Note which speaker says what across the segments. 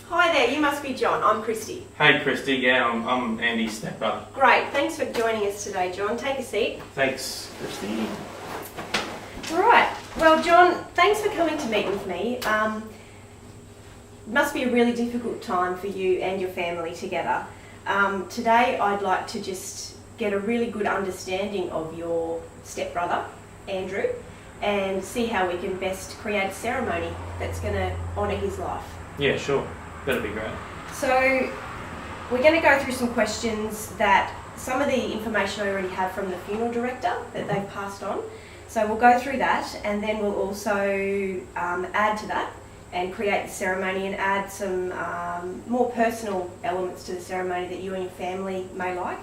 Speaker 1: Hi there, you must be John. I'm Kristy.
Speaker 2: Hey Kristy, yeah, I'm Andy's stepbrother.
Speaker 1: Great, thanks for joining us today, John. Take a seat.
Speaker 2: Thanks, Kristy.
Speaker 1: Right, well, John, thanks for coming to meet with me. Must be a really difficult time for you and your family together. Today, I'd like to just get a really good understanding of your stepbrother, Andrew, and see how we can best create a ceremony that's going to honour his life.
Speaker 2: Yeah, sure. That'd be great.
Speaker 1: So, we're going to go through some questions that some of the information I already have from the funeral director that they've passed on. So we'll go through that, and then we'll also add to that and create the ceremony and add some more personal elements to the ceremony that you and your family may like.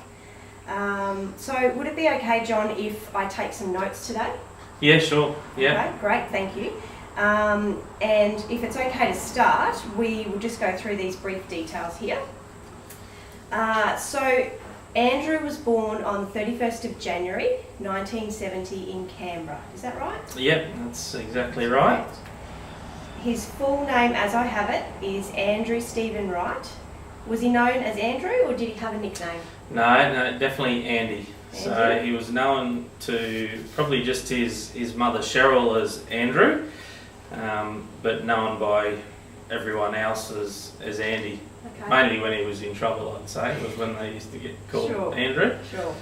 Speaker 1: So would it be okay, John, if I take some notes today?
Speaker 2: Yeah, sure. Yeah.
Speaker 1: Okay, great, thank you. And if it's okay to start, we will just go through these brief details here. So Andrew was born on 31st of January 1970 in Canberra, is that right?
Speaker 2: Yep, that's exactly right.
Speaker 1: His full name, as I have it, is Andrew Stephen Wright. Was he known as Andrew, or did he have a nickname?
Speaker 2: No, definitely Andy. So he was known to probably just his mother Cheryl as Andrew, but known by everyone else as Andy.
Speaker 1: Okay.
Speaker 2: Mainly when he was in trouble, I'd say, was when they used to get called Andrew.
Speaker 1: Sure.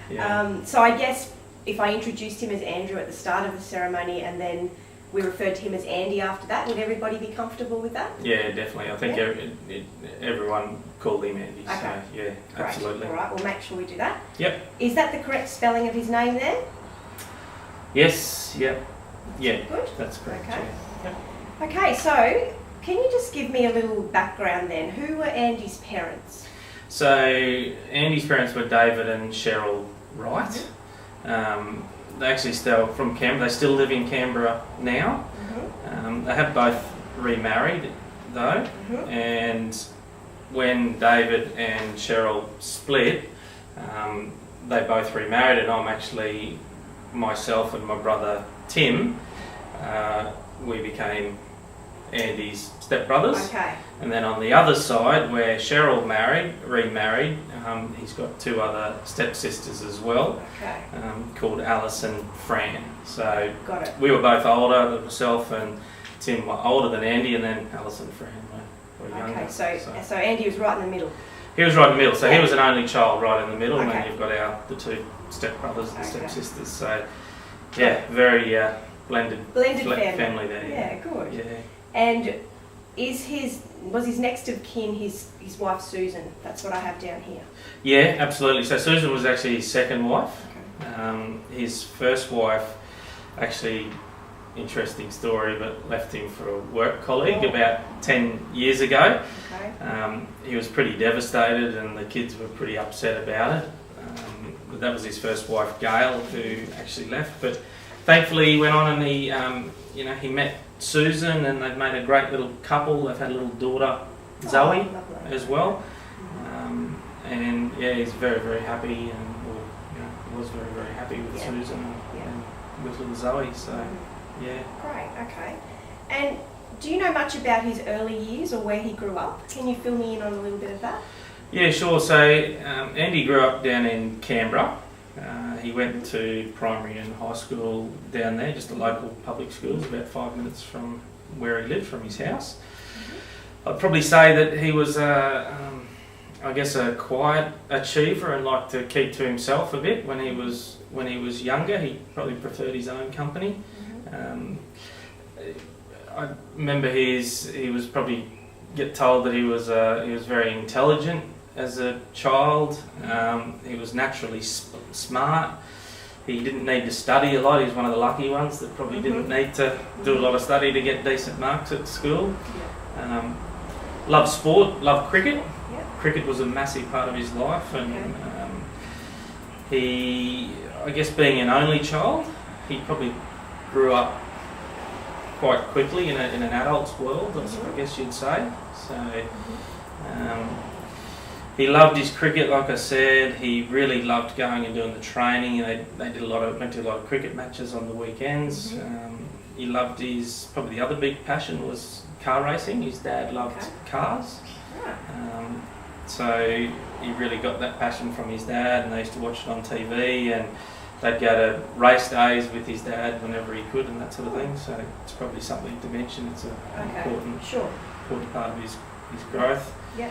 Speaker 2: Yeah.
Speaker 1: So I guess if I introduced him as Andrew at the start of the ceremony and then we referred to him as Andy after that, would everybody be comfortable with that?
Speaker 2: Yeah, definitely. I think everyone called him Andy.
Speaker 1: Okay.
Speaker 2: So yeah,
Speaker 1: Great.
Speaker 2: absolutely.
Speaker 1: All right, we'll make sure we do that.
Speaker 2: Yep.
Speaker 1: Is that the correct spelling of his name there?
Speaker 2: Yes. Yep. Yeah.
Speaker 1: Good.
Speaker 2: That's correct.
Speaker 1: Okay.
Speaker 2: Yeah. Yep.
Speaker 1: Okay, so can you just give me a little background then? Who were Andy's parents?
Speaker 2: So Andy's parents were David and Cheryl Wright. They actually still from Canberra. They still live in Canberra now. They have both remarried though, and when David and Cheryl split, they both remarried, and I'm actually myself and my brother Tim. We became Andy's stepbrothers.
Speaker 1: Okay.
Speaker 2: And then on the other side, where Cheryl remarried, he's got two other stepsisters as well,
Speaker 1: Okay.
Speaker 2: called Alice and Fran. So
Speaker 1: Got it.
Speaker 2: we were both older, myself and Tim were older than Andy, and then Alice and Fran were younger.
Speaker 1: Okay, so Andy was right in the middle.
Speaker 2: He was right in the middle, so
Speaker 1: Yeah.
Speaker 2: he was an only child right in the middle, and
Speaker 1: Okay.
Speaker 2: then you've got the two stepbrothers and
Speaker 1: Okay.
Speaker 2: stepsisters. So yeah, very blended family there.
Speaker 1: Yeah, good.
Speaker 2: Yeah.
Speaker 1: And was his next of kin his wife Susan? That's what I have down here.
Speaker 2: Yeah, absolutely. So Susan was actually his second wife.
Speaker 1: Okay.
Speaker 2: His first wife, actually, interesting story, but left him for a work colleague about 10 years ago.
Speaker 1: Okay.
Speaker 2: He was pretty devastated, and the kids were pretty upset about it. But that was his first wife, Gail, who actually left. But thankfully, he went on and he met Susan, and they've made a great little couple. They've had a little daughter, Zoe,
Speaker 1: lovely.
Speaker 2: as well. And yeah, he's very, very happy, and was very, very happy with Susan and with little Zoe. So yeah.
Speaker 1: Great. Okay. And do you know much about his early years or where he grew up? Can you fill me in on a little bit of that?
Speaker 2: Yeah, sure. So Andy grew up down in Canberra. He went to primary and high school down there, just a local public schools, about 5 minutes from where he lived, from his house. I'd probably say that he was, I guess, a quiet achiever and liked to keep to himself a bit. When he was younger, he probably preferred his own company. I remember he was probably get told that he was very intelligent as a child. He was naturally smart. He didn't need to study a lot. He was one of the lucky ones that probably didn't need to do a lot of study to get decent marks at school. Loved sport, loved cricket. Cricket was a massive part of his life, and he, I guess, being an only child, he probably grew up quite quickly in an adult's world, I guess you'd say. So he loved his cricket, like I said. He really loved going and doing the training. They went to a lot of cricket matches on the weekends. He loved probably the other big passion was car racing. His dad loved
Speaker 1: Okay.
Speaker 2: cars.
Speaker 1: Right.
Speaker 2: So he really got that passion from his dad, and they used to watch it on TV, and they'd go to race days with his dad whenever he could, and that sort of thing. So it's probably something to mention. It's an important
Speaker 1: Sure.
Speaker 2: part of his growth.
Speaker 1: Yeah.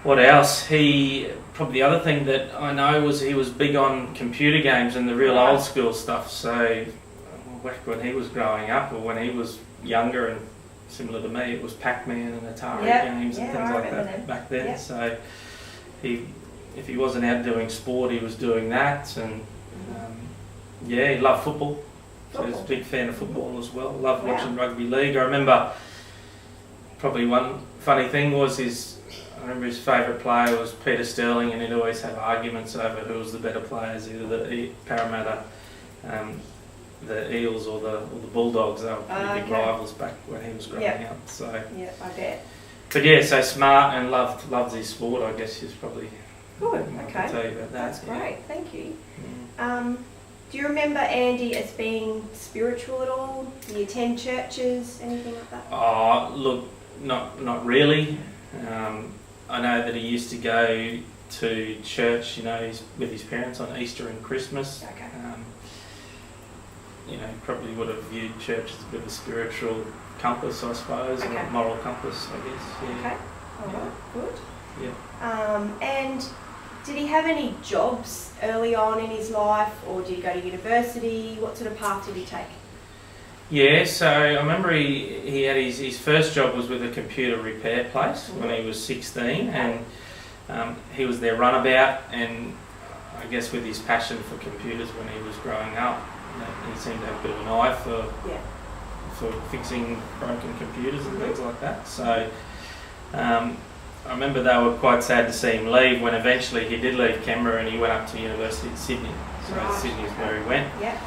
Speaker 2: What else? Probably the other thing that I know was he was big on computer games and the real
Speaker 1: Right.
Speaker 2: old school stuff. So back when he was growing up, or when he was younger and similar to me, it was Pac-Man and Atari games and things
Speaker 1: I
Speaker 2: like
Speaker 1: remember
Speaker 2: that
Speaker 1: them.
Speaker 2: back then.
Speaker 1: Yeah.
Speaker 2: So if he wasn't out doing sport, he was doing that. And he loved football. So he was a big fan of football as well. Loved watching rugby league. I remember probably one funny thing was I remember his favourite player was Peter Sterling, and he'd always have arguments over who was the better players, either the Parramatta, the Eels, or the Bulldogs. They were pretty big rivals back when he was growing up. So
Speaker 1: yeah, I bet.
Speaker 2: But so smart and loves his sport. I guess is probably
Speaker 1: Good.
Speaker 2: I
Speaker 1: Okay.
Speaker 2: can tell you about that.
Speaker 1: That's great. Thank you.
Speaker 2: Mm.
Speaker 1: Do you remember Andy as being spiritual at all? Do you attend churches, anything like that?
Speaker 2: Oh, look, not really. I know that he used to go to church, with his parents on Easter and Christmas.
Speaker 1: Okay.
Speaker 2: Probably would have viewed church as a bit of a spiritual compass, I suppose, or
Speaker 1: Okay.
Speaker 2: a moral compass, I guess. Yeah.
Speaker 1: Okay. All right. Good.
Speaker 2: Yeah.
Speaker 1: And did he have any jobs early on in his life, or did he go to university? What sort of path did he take?
Speaker 2: Yeah, so I remember he had his first job was with a computer repair place when he was 16, and he was their runabout, and I guess with his passion for computers when he was growing up, he seemed to have a bit of an eye for fixing broken computers and things like that. So I remember they were quite sad to see him leave when eventually he did leave Canberra and he went up to University of Sydney. So Sydney is where he went.
Speaker 1: Yeah.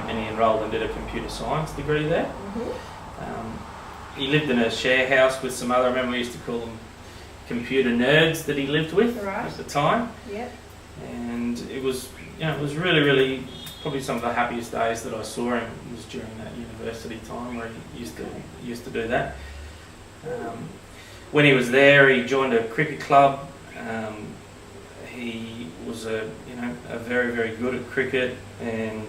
Speaker 2: And he enrolled and did a computer science degree there.
Speaker 1: Mm-hmm.
Speaker 2: He lived in a share house with some other, I remember we used to call them computer nerds that he lived with at the time.
Speaker 1: Yeah.
Speaker 2: And it was, it was really, really probably some of the happiest days that I saw him was during that university time where he used to do that. When he was there, he joined a cricket club. He was a very, very good at cricket, and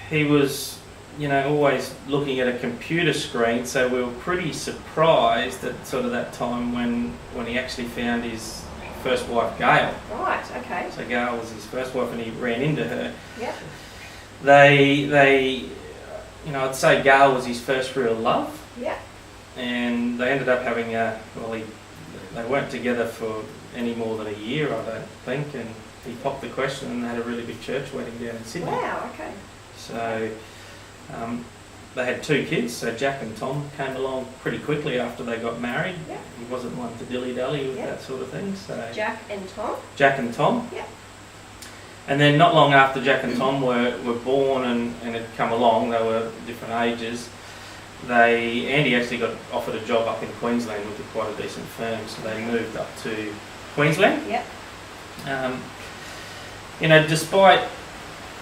Speaker 2: he was always looking at a computer screen, so we were pretty surprised at sort of that time when he actually found his first wife, Gail.
Speaker 1: Right, okay.
Speaker 2: So Gail was his first wife and he ran into her.
Speaker 1: Yeah.
Speaker 2: They I'd say Gail was his first real love.
Speaker 1: Yeah.
Speaker 2: And they ended up having they weren't together for any more than a year, I don't think, and he popped the question and they had a really big church wedding down in Sydney.
Speaker 1: Wow, okay.
Speaker 2: So they had 2 kids, so Jack and Tom came along pretty quickly after they got married.
Speaker 1: Yeah.
Speaker 2: He wasn't one to dilly-dally with that sort of thing. So
Speaker 1: Jack and Tom?
Speaker 2: Jack and Tom.
Speaker 1: Yeah.
Speaker 2: And then not long after Jack and Tom were born and had come along, they were different ages, Andy actually got offered a job up in Queensland with quite a decent firm, so they moved up to Queensland.
Speaker 1: Yep.
Speaker 2: Despite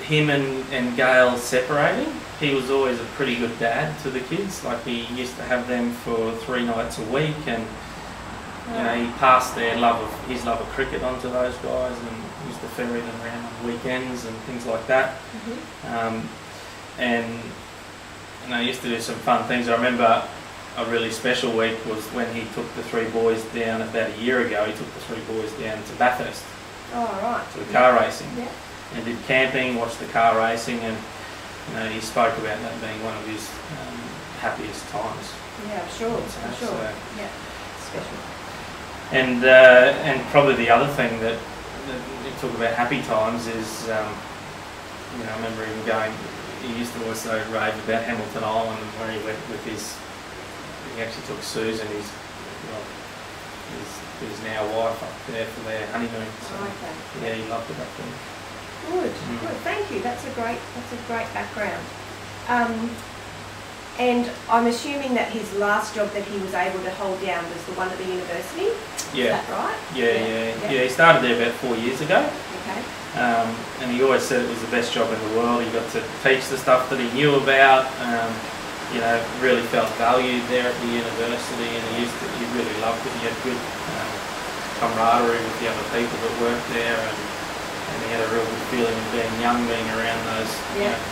Speaker 2: him and Gail separating, he was always a pretty good dad to the kids. Like, he used to have them for 3 nights a week, and he passed his love of cricket onto those guys, and used to ferry them around on weekends and things like that. Mm-hmm. And I used to do some fun things. I remember a really special week was when he took the 3 boys down about a year ago. He took the 3 boys down to Bathurst.
Speaker 1: Oh, right.
Speaker 2: To the car racing.
Speaker 1: Yeah.
Speaker 2: And did camping, watched the car racing, and he spoke about that being one of his happiest times.
Speaker 1: Yeah, sure. I'm sure.
Speaker 2: So,
Speaker 1: yeah, special.
Speaker 2: And probably the other thing that you talk about happy times is, I remember him going. He used to also rave about Hamilton Island and where he went with he actually took Susan, his now wife, up there for their honeymoon. So, yeah, he loved it up there. Good,
Speaker 1: good. Thank you. That's a great background. And I'm assuming that his last job that he was able to hold down was the one at the university.
Speaker 2: Yeah.
Speaker 1: Is that right?
Speaker 2: Yeah. He started there about 4 years ago.
Speaker 1: Okay.
Speaker 2: And he always said it was the best job in the world. He got to teach the stuff that he knew about. Really felt valued there at the university, and he really loved it. He had good camaraderie with the other people that worked there, and he had a real good feeling of being young, being around those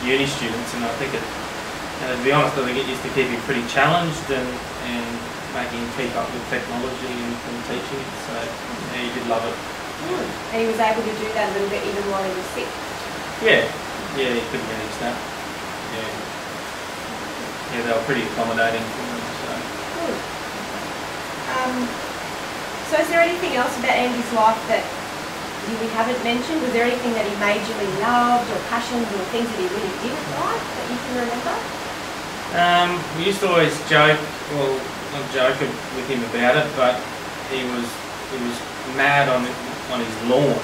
Speaker 2: uni students. And I think to be honest, I think it used to keep him pretty challenged and making him keep up with technology and teaching it. So he did love it.
Speaker 1: And he was able to do that a little bit even while he was sick?
Speaker 2: Yeah, he could manage that. Yeah, they were pretty accommodating for him. So.
Speaker 1: Good. So is there anything else about Andy's life that we haven't mentioned? Was there anything that he majorly loved, or passions, or things that he really didn't like that you can remember?
Speaker 2: We used to always joke, well, not joke with him about it, but he was mad on his lawn,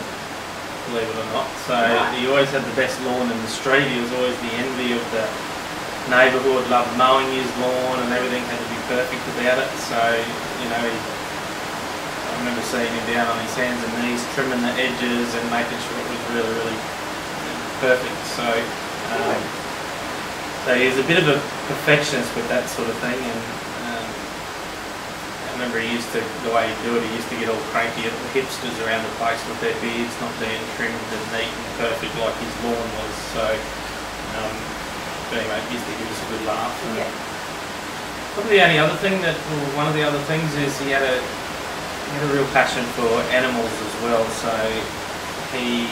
Speaker 2: believe it or not. So he always had the best lawn in the street. He was always the envy of the neighbourhood, loved mowing his lawn, and everything had to be perfect about it. So, I remember seeing him down on his hands and knees, trimming the edges and making sure it was really, really perfect. So he was a bit of a perfectionist with that sort of thing, and I remember the way he'd do it, he used to get all cranky at the hipsters around the place with their beards not being trimmed and neat and perfect like his lawn was. So, anyway, he used to give us a good laugh. Probably the only other thing one of the other things is he had a real passion for animals as well. So he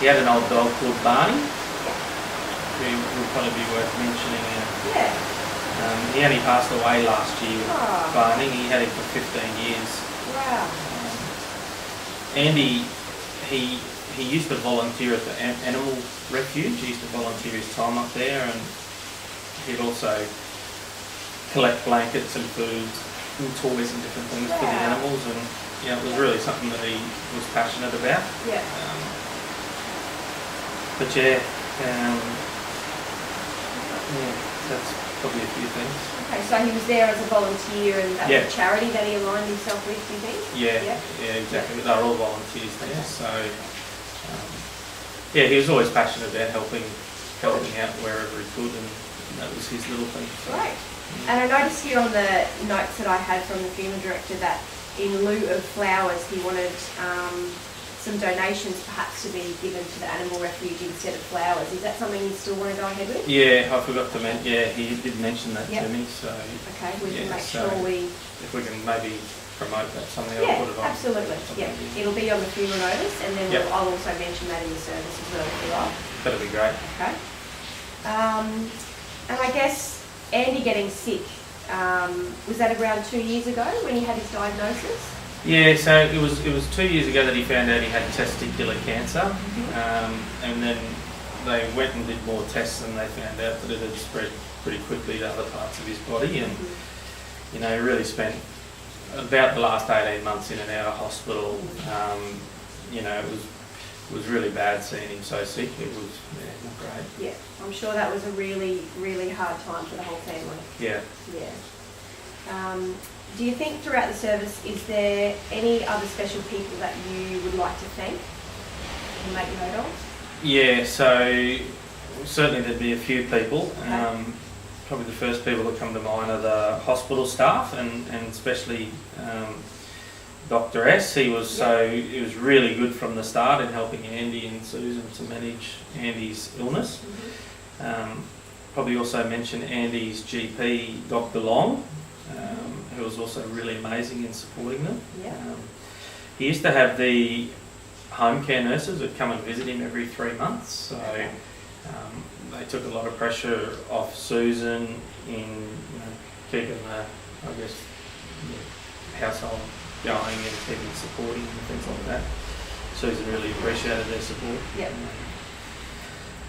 Speaker 2: had an old dog called Barney, who will probably be worth mentioning. He only passed away last year, Barney. He had him for 15 years.
Speaker 1: Wow.
Speaker 2: Andy, he used to volunteer at the animal refuge. He used to volunteer his time up there, and he'd also collect blankets and food and toys and different things for the animals, and it was really something that he was passionate about. That's probably a few things.
Speaker 1: Okay, so he was there as a volunteer, and that was a charity that he aligned himself with, do you think?
Speaker 2: Yeah, exactly. They're all volunteers there, so he was always passionate about helping out wherever he could, and that was his little thing. So.
Speaker 1: Right. And I noticed here on the notes that I had from the funeral director that in lieu of flowers, he wanted some donations perhaps to be given to the animal refuge instead of flowers. Is that something you still want to go ahead with?
Speaker 2: Yeah, I forgot to mention. Yeah, he did mention that to me. So
Speaker 1: okay, we can make sure
Speaker 2: if we can maybe promote that, something I'll put it on.
Speaker 1: Absolutely. Yeah, it'll be on the funeral notice, and then I'll also mention that in the service as well if you like.
Speaker 2: That'll be great.
Speaker 1: Okay. And I guess Andy getting sick, was that around 2 years ago when he had his diagnosis?
Speaker 2: Yeah, so it was 2 years ago that he found out he had testicular cancer, and then they went and did more tests, and they found out that it had spread pretty quickly to other parts of his body, and he really spent about the last 18 months in and out of hospital. It was really bad seeing him so sick. It was not great.
Speaker 1: Yeah, I'm sure that was a really, really hard time for the whole family.
Speaker 2: Yeah.
Speaker 1: Do you think throughout the service, is there any other special people that you would like to thank and make note of? Yeah,
Speaker 2: so certainly there'd be a few people.
Speaker 1: Okay.
Speaker 2: Probably the first people that come to mind are the hospital staff, and especially Dr. S. He was really good from the start in helping Andy and Susan to manage Andy's illness. Probably also mention Andy's GP, Dr. Long, who was also really amazing in supporting them. He used to have the home care nurses that come and visit him every 3 months, so they took a lot of pressure off Susan in keeping the household going and keeping supporting and things like that. Susan really appreciated their support.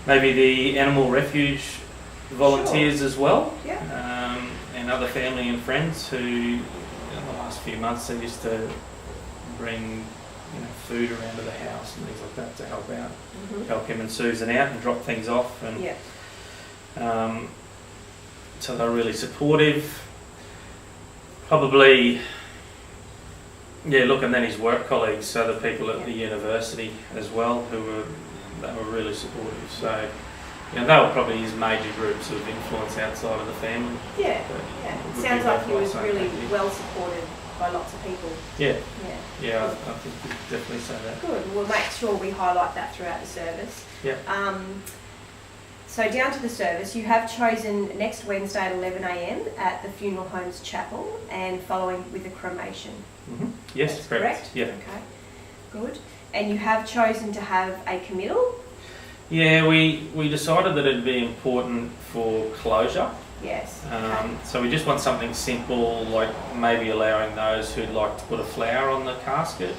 Speaker 2: Maybe the animal refuge volunteers as well, and other family and friends who in the last few months they used to bring food around to the house and things like that to help out, help him and Susan out and drop things off, and So they're really supportive. Probably, look, and then his work colleagues, so the people at the university as well, they were really supportive. So, they were probably his major groups of influence outside of the family.
Speaker 1: Yeah, It sounds like he was really well supported by lots of people.
Speaker 2: Yeah, I think we could definitely say that.
Speaker 1: Good. We'll make sure we highlight that throughout the service.
Speaker 2: Yeah.
Speaker 1: So down to the service, you have chosen next Wednesday at 11 a.m. at the Funeral Homes Chapel, and following with a cremation.
Speaker 2: Mm-hmm. Yes,
Speaker 1: that's correct.
Speaker 2: Yeah.
Speaker 1: Okay. Good. And you have chosen to have a committal.
Speaker 2: Yeah, we decided that it'd be important for closure.
Speaker 1: Yes.
Speaker 2: So we just want something simple, like maybe allowing those who'd like to put a flower on the casket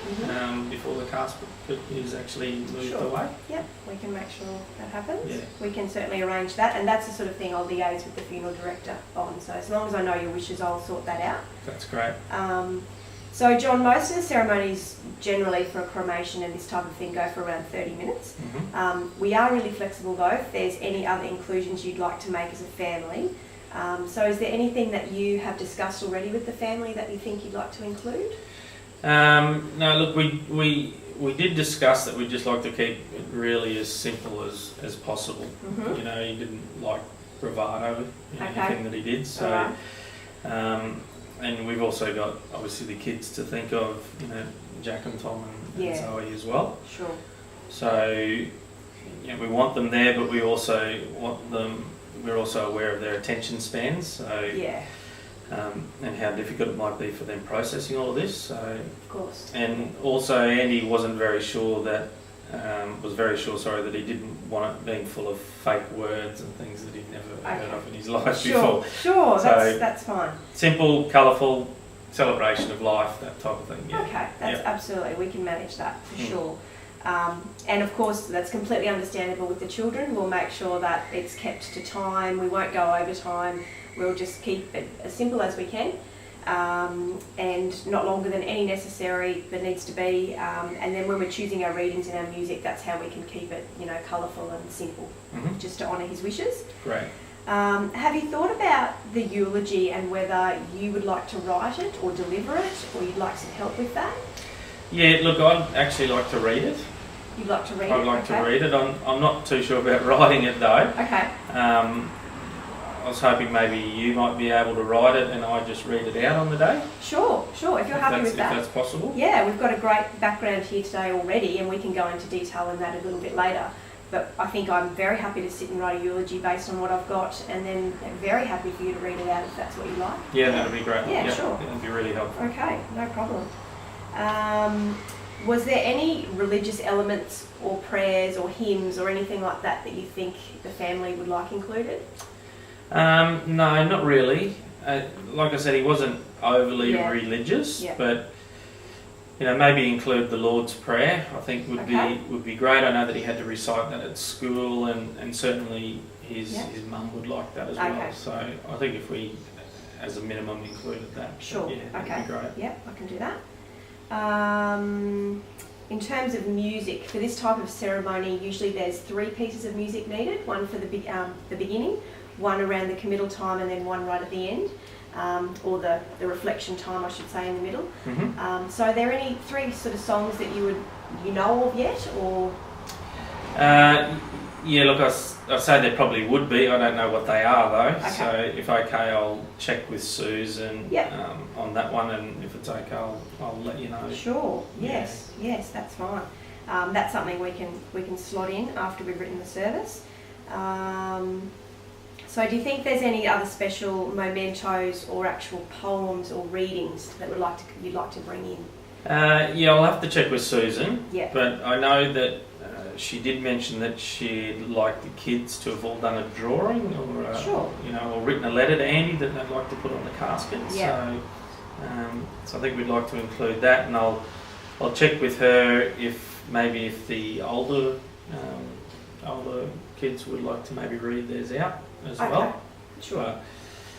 Speaker 2: before the casket is actually moved away.
Speaker 1: Yep, we can make sure that happens.
Speaker 2: Yeah.
Speaker 1: We can certainly arrange that, and that's the sort of thing I'll liaise with the funeral director on. So as long as I know your wishes, I'll sort that out.
Speaker 2: That's great.
Speaker 1: So John, most of the ceremonies generally for a cremation and this type of thing go for around 30 minutes.
Speaker 2: Mm-hmm.
Speaker 1: We are really flexible though, if there's any other inclusions you'd like to make as a family. So is there anything that you have discussed already with the family that you think you'd like to include?
Speaker 2: No, look, we did discuss that we'd just like to keep it really as simple as possible.
Speaker 1: Mm-hmm.
Speaker 2: He didn't like bravado in anything that he did. So, and we've also got obviously the kids to think of, Jack and Tom and Zoe as well.
Speaker 1: Sure.
Speaker 2: So, we want them there, but we also want them. We're also aware of their attention spans, so and how difficult it might be for them processing all of this. So,
Speaker 1: of course.
Speaker 2: And also, Andy wasn't very sure that that he didn't want it being full of fake words and things that he'd never heard of in his life before.
Speaker 1: Sure,
Speaker 2: so
Speaker 1: that's fine.
Speaker 2: Simple, colourful celebration of life, that type of thing. Yeah.
Speaker 1: Okay, that's absolutely, we can manage that for sure. And of course, that's completely understandable with the children. We'll make sure that it's kept to time. We won't go over time. We'll just keep it as simple as we can, and not longer than any necessary that needs to be. And then when we're choosing our readings and our music, that's how we can keep it, colourful and simple, just to honour his wishes.
Speaker 2: Great.
Speaker 1: Have you thought about the eulogy and whether you would like to write it or deliver it, or you'd like some help with that?
Speaker 2: Yeah, look, I'd actually like to read it.
Speaker 1: You'd like to read it?
Speaker 2: I'd like to read it. I'm not too sure about writing it though.
Speaker 1: Okay.
Speaker 2: I was hoping maybe you might be able to write it and I just read it out on the day.
Speaker 1: Sure. If you're happy with that.
Speaker 2: If that's possible.
Speaker 1: Yeah, we've got a great background here today already, and we can go into detail on that a little bit later. But I think I'm very happy to sit and write a eulogy based on what I've got, and then very happy for you to read it out if that's what you like.
Speaker 2: Yeah, that'd be great.
Speaker 1: Yeah, sure.
Speaker 2: That'd be really helpful.
Speaker 1: Okay, no problem. Was there any religious elements or prayers or hymns or anything like that that you think the family would like included?
Speaker 2: No, not really. Like I said, he wasn't overly religious, but maybe include the Lord's Prayer. I think would be great. I know that he had to recite that at school, and certainly his mum would like that as well. So I think if we, as a minimum, included that, that'd be great. Yep,
Speaker 1: I can do that. In terms of music, for this type of ceremony, usually there's 3 pieces of music needed, one for the beginning, one around the committal time, and then one right at the end, or the reflection time, I should say, in the middle.
Speaker 2: Mm-hmm.
Speaker 1: So are there any 3 sort of songs that you know of yet, or?
Speaker 2: Yeah, look, I say there probably would be. I don't know what they are though.
Speaker 1: Okay.
Speaker 2: So if okay, I'll check with Susan on that one, and if it's okay, I'll let you know.
Speaker 1: Sure. Yes, that's fine. That's something we can slot in after we've written the service. So do you think there's any other special mementos or actual poems or readings that you'd like to bring in?
Speaker 2: I'll have to check with Susan.
Speaker 1: Yeah.
Speaker 2: But I know that she did mention that she'd like the kids to have all done a drawing or or written a letter to Andy that they'd like to put on the casket.
Speaker 1: Yeah.
Speaker 2: So I think we'd like to include that, and I'll check with her if the older kids would like to maybe read theirs out as well.
Speaker 1: Sure.
Speaker 2: But,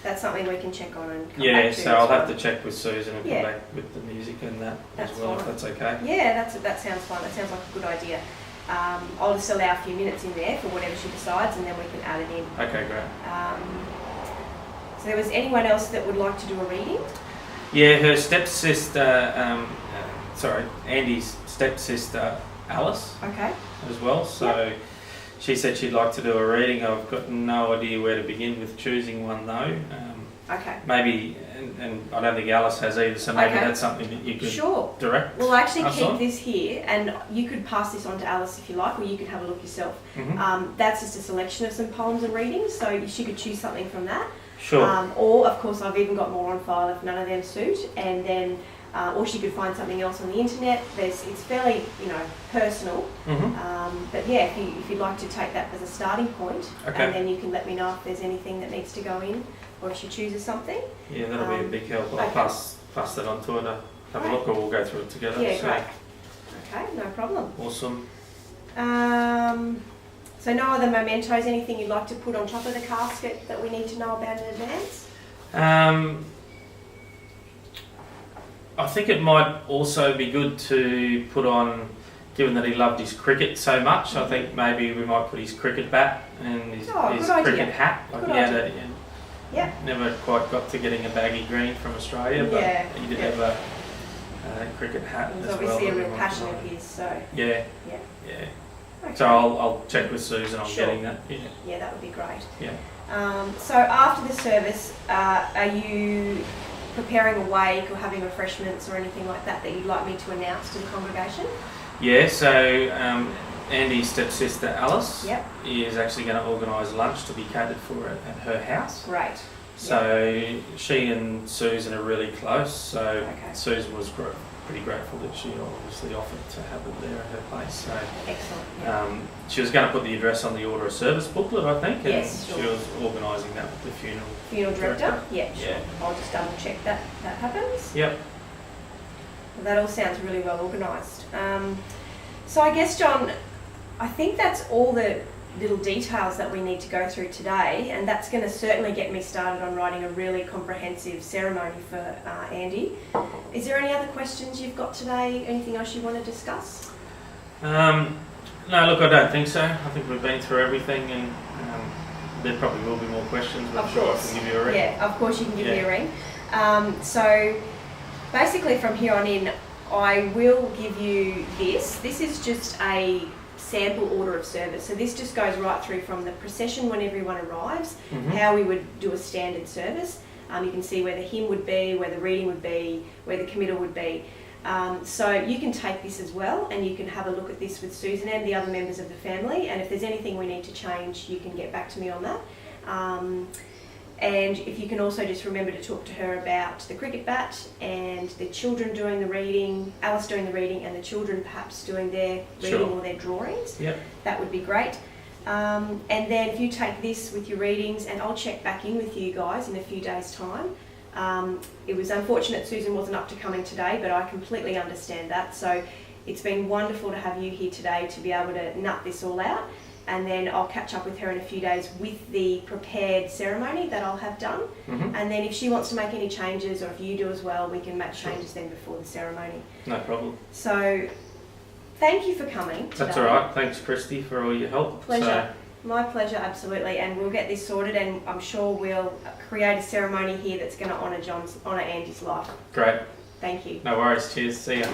Speaker 1: that's something we can check on and come back to.
Speaker 2: Yeah, so I'll have to check with Susan and come back with the music and that
Speaker 1: as
Speaker 2: well,
Speaker 1: fine.
Speaker 2: if that's okay.
Speaker 1: Yeah, that sounds fine. That sounds like a good idea. I'll just allow a few minutes in there for whatever she decides, and then we can add it in.
Speaker 2: Okay, great.
Speaker 1: So there was anyone else that would like to do a reading?
Speaker 2: Yeah, her stepsister, Andy's stepsister Alice
Speaker 1: Okay.
Speaker 2: as well. So she said she'd like to do a reading. I've got no idea where to begin with choosing one though.
Speaker 1: Okay.
Speaker 2: Maybe, and I don't think Alice has either, so maybe
Speaker 1: Okay.
Speaker 2: that's something that you could
Speaker 1: Sure.
Speaker 2: direct.
Speaker 1: We'll actually
Speaker 2: us
Speaker 1: keep
Speaker 2: on.
Speaker 1: this here, and you could pass this on to Alice if you like, or you could have a look yourself.
Speaker 2: Mhm.
Speaker 1: That's just a selection of some poems and readings, so she could choose something from that.
Speaker 2: Sure.
Speaker 1: Or, of course, I've even got more on file if none of them suit, and then, or she could find something else on the internet. It's fairly, personal. But yeah, if you'd like to take that as a starting point,
Speaker 2: Okay.
Speaker 1: and then you can let me know if there's anything that needs to go in, or if she chooses something.
Speaker 2: Yeah, that'll be a big help. I'll
Speaker 1: okay.
Speaker 2: pass that on to her to have a look, or we'll go through it together.
Speaker 1: Yeah,
Speaker 2: So,
Speaker 1: great. Okay, no problem.
Speaker 2: awesome.
Speaker 1: So no other mementos, anything you'd like to put on top of the casket that we need to know about in advance?
Speaker 2: I think it might also be good to put on, given that he loved his cricket so much, I think maybe we might put his cricket bat and his
Speaker 1: good idea.
Speaker 2: cricket hat. Like
Speaker 1: Good
Speaker 2: he had
Speaker 1: idea.
Speaker 2: it,
Speaker 1: Yeah.
Speaker 2: never quite got to getting a baggy green from Australia, but
Speaker 1: Yeah,
Speaker 2: he did
Speaker 1: yeah.
Speaker 2: have a cricket hat
Speaker 1: It was
Speaker 2: as well.
Speaker 1: obviously a
Speaker 2: that we
Speaker 1: real
Speaker 2: wanted
Speaker 1: passion
Speaker 2: to-
Speaker 1: of his, so
Speaker 2: Yeah,
Speaker 1: yeah.
Speaker 2: yeah.
Speaker 1: Okay.
Speaker 2: So I'll check with Susan on
Speaker 1: Sure.
Speaker 2: getting that. Yeah.
Speaker 1: Yeah, that would be great.
Speaker 2: Yeah.
Speaker 1: So after the service, are you preparing a wake or having refreshments or anything like that you'd like me to announce to the congregation?
Speaker 2: Yeah, so Andy's stepsister Alice
Speaker 1: Yep.
Speaker 2: is actually going to organise lunch to be catered for at her house.
Speaker 1: Great.
Speaker 2: So she and Susan are really close. So
Speaker 1: Okay.
Speaker 2: Susan was pretty grateful that she obviously offered to have it there at her place. So
Speaker 1: Excellent. Yeah.
Speaker 2: she was going to put the address on the order of service booklet, I think, and
Speaker 1: Yes,
Speaker 2: she
Speaker 1: sure.
Speaker 2: was organising that with the funeral.
Speaker 1: Funeral director? Yeah, sure.
Speaker 2: Yeah.
Speaker 1: I'll just double check that happens.
Speaker 2: Yep.
Speaker 1: Well, that all sounds really well organised. So I guess, John, I think that's all the little details that we need to go through today, and that's going to certainly get me started on writing a really comprehensive ceremony for Andy. Is there any other questions you've got today? Anything else you want to discuss?
Speaker 2: No, look, I don't think so. I think we've been through everything, and there probably will be more questions, but I'm
Speaker 1: Of
Speaker 2: sure
Speaker 1: course.
Speaker 2: I can give you a ring.
Speaker 1: Yeah, of course you can give me
Speaker 2: Yeah.
Speaker 1: a ring. So basically from here on in, I will give you this. This is just a sample order of service. So this just goes right through from the procession when everyone arrives, how we would do a standard service. You can see where the hymn would be, where the reading would be, where the committal would be. So you can take this as well, and you can have a look at this with Susan and the other members of the family, and if there's anything we need to change, you can get back to me on that. And if you can also just remember to talk to her about the cricket bat and the children doing the reading, Alice doing the reading, and the children perhaps doing their reading
Speaker 2: Sure.
Speaker 1: or their drawings.
Speaker 2: Yep.
Speaker 1: That would be great. And then if you take this with your readings, and I'll check back in with you guys in a few days' time. It was unfortunate Susan wasn't up to coming today, but I completely understand that. So it's been wonderful to have you here today to be able to nut this all out. And then I'll catch up with her in a few days with the prepared ceremony that I'll have done. And then if she wants to make any changes, or if you do as well, we can make changes then before the ceremony.
Speaker 2: No problem.
Speaker 1: So thank you for coming today.
Speaker 2: That's all right. Thanks, Kristy, for all your help.
Speaker 1: Pleasure. My pleasure, absolutely. And we'll get this sorted, and I'm sure we'll create a ceremony here that's going to honour Andy's life.
Speaker 2: Great.
Speaker 1: Thank you.
Speaker 2: No worries. Cheers. See ya.